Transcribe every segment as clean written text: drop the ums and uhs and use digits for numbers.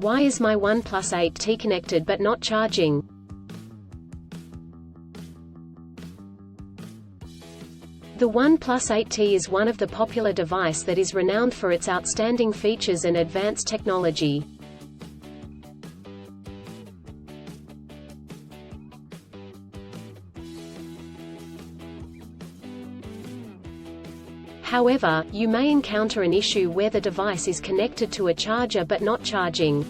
Why is my OnePlus 8T connected but not charging? The OnePlus 8T is one of the popular devices that is renowned for its outstanding features and advanced technology. However, you may encounter an issue where the device is connected to a charger but not charging.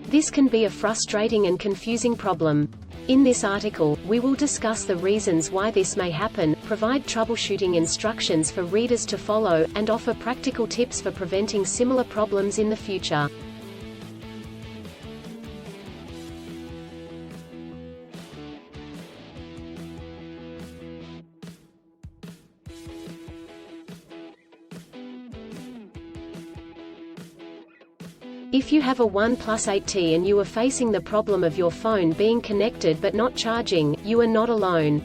This can be a frustrating and confusing problem. In this article, we will discuss the reasons why this may happen, provide troubleshooting instructions for readers to follow, and offer practical tips for preventing similar problems in the future. If you have a OnePlus 8T and you are facing the problem of your phone being connected but not charging, you are not alone.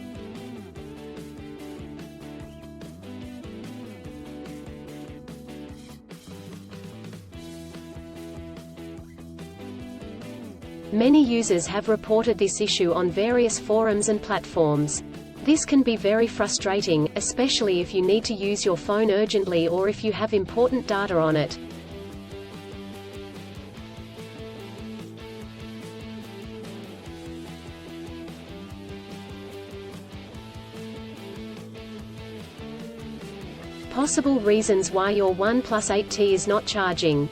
Many users have reported this issue on various forums and platforms. This can be very frustrating, especially if you need to use your phone urgently or if you have important data on it. Possible reasons why your OnePlus 8T is not charging.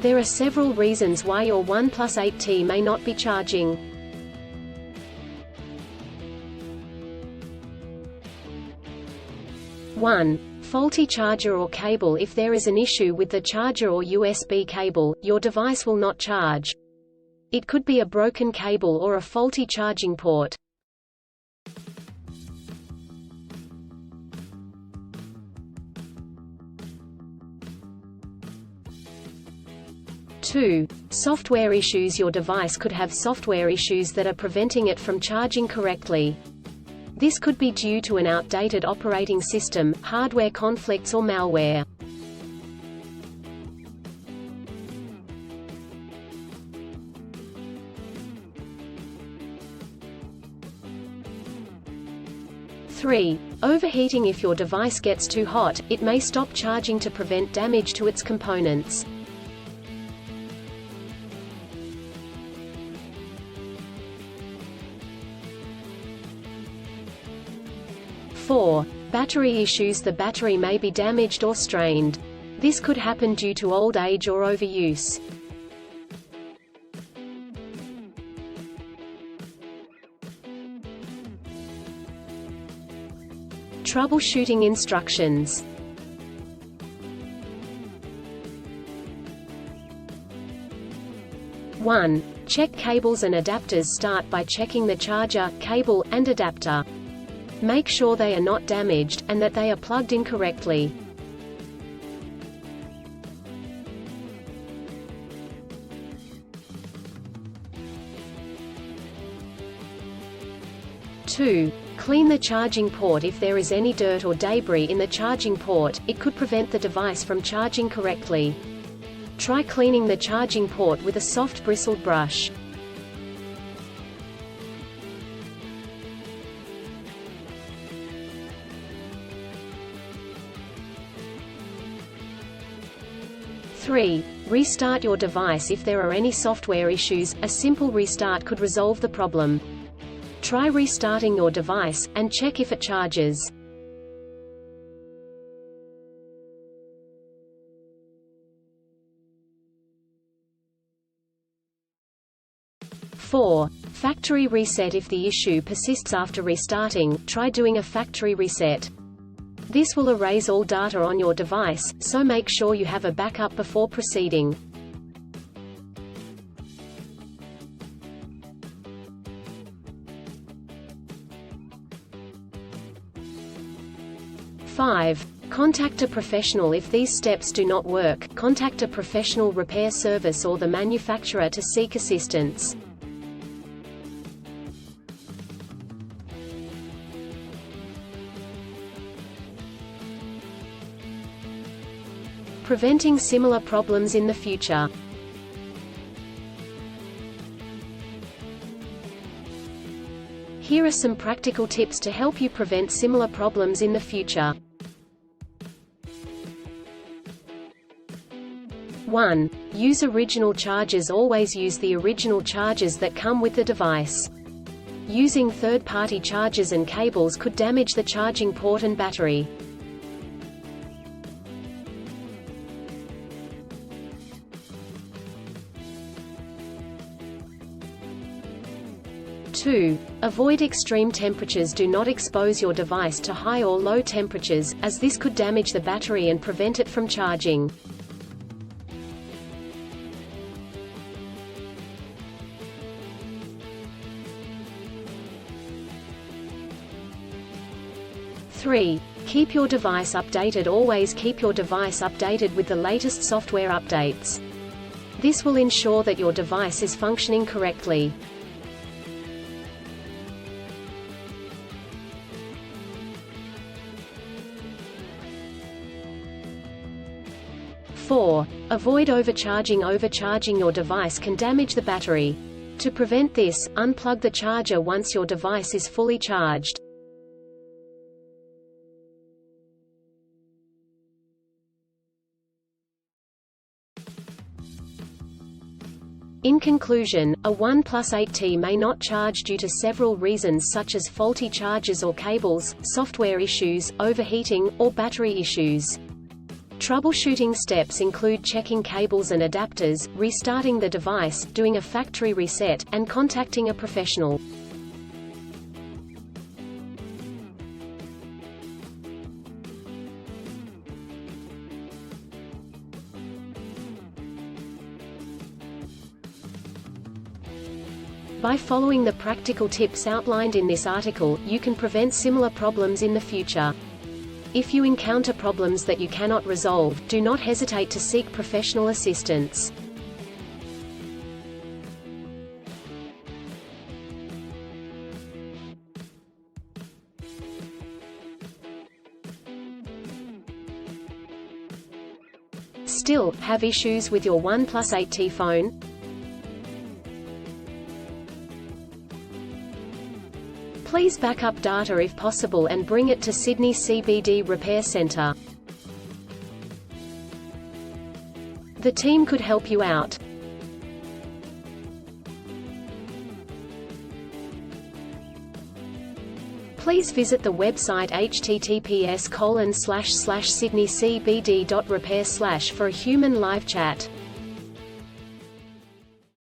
There are several reasons why your OnePlus 8T may not be charging. One, faulty charger or cable. If there is an issue with the charger or USB cable, your device will not charge. It could be a broken cable or a faulty charging port. Two, software issues. Your device could have software issues that are preventing it from charging correctly. This could be due to an outdated operating system, hardware conflicts or malware. Three, overheating. If your device gets too hot, it may stop charging to prevent damage to its components. Four, battery issues. The battery may be damaged or strained. This could happen due to old age or overuse. Troubleshooting instructions. One, check cables and adapters. Start by checking the charger, cable, and adapter. Make sure they are not damaged, and that they are plugged in correctly. Two, clean the charging port. If there is any dirt or debris in the charging port, it could prevent the device from charging correctly. Try cleaning the charging port with a soft bristled brush. Three, restart your device. If there are any software issues, a simple restart could resolve the problem. Try restarting your device, and check if it charges. Four, factory reset. If the issue persists after restarting, try doing a factory reset. This will erase all data on your device, so make sure you have a backup before proceeding. Five, contact a professional. If these steps do not work, contact a professional repair service or the manufacturer to seek assistance. preventing similar problems in the future. Here are some practical tips to help you prevent similar problems in the future. 1. Use original chargers. Always use the original chargers that come with the device. Using third-party chargers and cables could damage the charging port and battery. 2. Avoid extreme temperatures. Do not expose your device to high or low temperatures, as this could damage the battery and prevent it from charging. 3. Keep your device updated. Always keep your device updated with the latest software updates. This will ensure that your device is functioning correctly. 4. Avoid overcharging. Overcharging your device can damage the battery. To prevent this, unplug the charger once your device is fully charged. In conclusion, a OnePlus 8T may not charge due to several reasons such as faulty chargers or cables, software issues, overheating, or battery issues. Troubleshooting steps include checking cables and adapters, restarting the device, doing a factory reset, and contacting a professional. By following the practical tips outlined in this article, you can prevent similar problems in the future. If you encounter problems that you cannot resolve, do not hesitate to seek professional assistance. Still, have issues with your OnePlus 8T phone? Please back up data if possible and bring it to Sydney CBD Repair Centre. The team could help you out. Please visit the website https://sydneycbd.repair/ for a human live chat.